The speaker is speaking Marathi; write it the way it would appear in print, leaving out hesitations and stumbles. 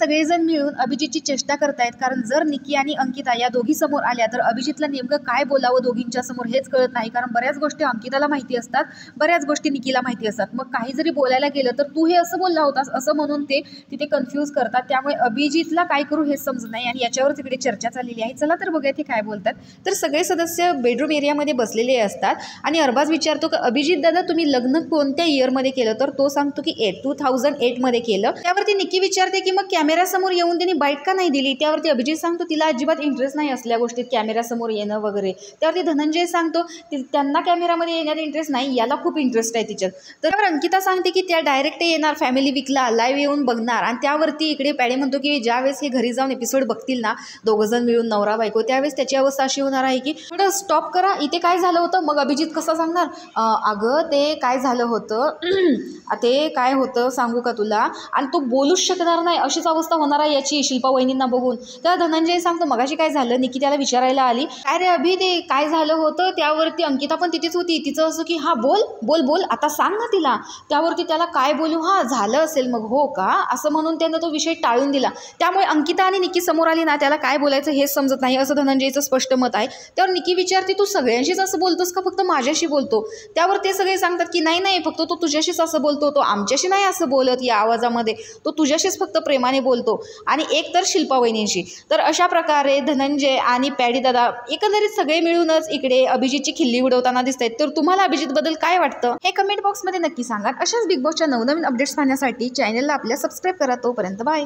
सगळेजण मिळून अभिजितची चेष्टा करतायत, कारण जर निकी आणि अंकिता या दोघी समोर आल्या तर अभिजितला नेमकं काय बोलावं दोघींच्या समोर हेच कळत नाही, कारण बऱ्याच गोष्टी अंकिताला माहिती असतात, बऱ्याच गोष्टी निकीला माहिती असतात. मग काही जरी बोलायला गेलं तर तू हे असं बोलला होतास असं म्हणून ते तिथे कन्फ्यूज करतात. त्यामुळे अभिजितला काय करू हेच समजत नाही आणि याच्यावर तिकडे चर्चा चाललेली आहे. चला तर बघूया ते काय बोलतात. तर सगळे सदस्य बेडरूम एरियामध्ये बसलेले असतात आणि अरबाज विचारतो की अभिजित दादा तुम्ही लग्न कोणत्या इयरमध्ये केलं, तर तो सांगतो की 2008 मध्ये केलं. त्यावरती निकी विचारते की मग कॅमेऱ्यासमोर येऊन त्यांनी बाईट का नाही दिली. त्यावरती अभिजित सांगतो तिला अजिबात इंटरेस्ट नाही असल्या गोष्टीत कॅमेऱ्यासमोर येणं वगैरे. त्यावरती धनंजय सांगतो त्यांना कॅमेरामध्ये येण्यात इंटरेस्ट नाही, याला खूप इंटरेस्ट आहे तिच्यात. तर अंकिता सांगते की त्या डायरेक्ट येणार फॅमिली वीकला लाईव्ह येऊन बघणार. आणि त्यावरती इकडे पॅडे म्हणतो की ज्यावेळेस हे घरी जाऊन एपिसोड बघतील ना दोघंजण मिळून नवरा बायको, त्यावेळेस त्याची अवस्था अशी होणार आहे की थोडं स्टॉप करा, इथे काय झालं होतं. मग अभिजित कसं सांगणार, अगं ते काय झालं होतं ते काय होतं सांगू का तुला, आणि तो बोलूच शकणार नाही अशीच अवस्था होणार आहे याची शिल्पा वहिनींना बघून. त्या धनंजय सांगतो मगाशी काय झालं, निकी त्याला विचारायला आली काय रे अभि ते काय झालं होतं. त्यावरती अंकिता पण तिथेच होती, तिचं असं की हा बोल बोल बोल आता सांग ना तिला. त्यावरती त्याला काय बोलू, हा झालं असेल मग हो का असं म्हणून त्यानं तो विषय टाळून दिला. त्यामुळे अंकिता आणि निकी समोर आली ना त्याला काय बोलायचं हेच समजत नाही असं धनंजयचं स्पष्ट मत आहे. त्यावर निकी विचारते तू सगळ्यांशीच असं बोलतोस का फक्त माझ्याशी बोलतो. त्यावर ते सगळे सांगतात की नाही नाही फक्त तो तुझ्याशीच असं बोलतो, तो आमच्याशी नाही असं बोलत या आवाजामध्ये, तो तुझ्याशीच फक्त प्रेमाने बोलतो आणि एक तर शिल्पा वहिनींशी. तर अशा प्रकारे धनंजय आणि पॅडी दादा एकंदरीत सगळे मिळूनच इकडे अभिजितची खिल्ली उडवताना दिसत आहेत. तर तुम्हाला अभिजितबद्दल काय वाटतं हे कमेंट बॉक्समध्ये नक्की सांगा. अशाच बिग बॉसच्या नवनवीन अपडेट्स पाहण्यासाठी चॅनलला आपल्या सबस्क्राईब करा. तोपर्यंत बाय.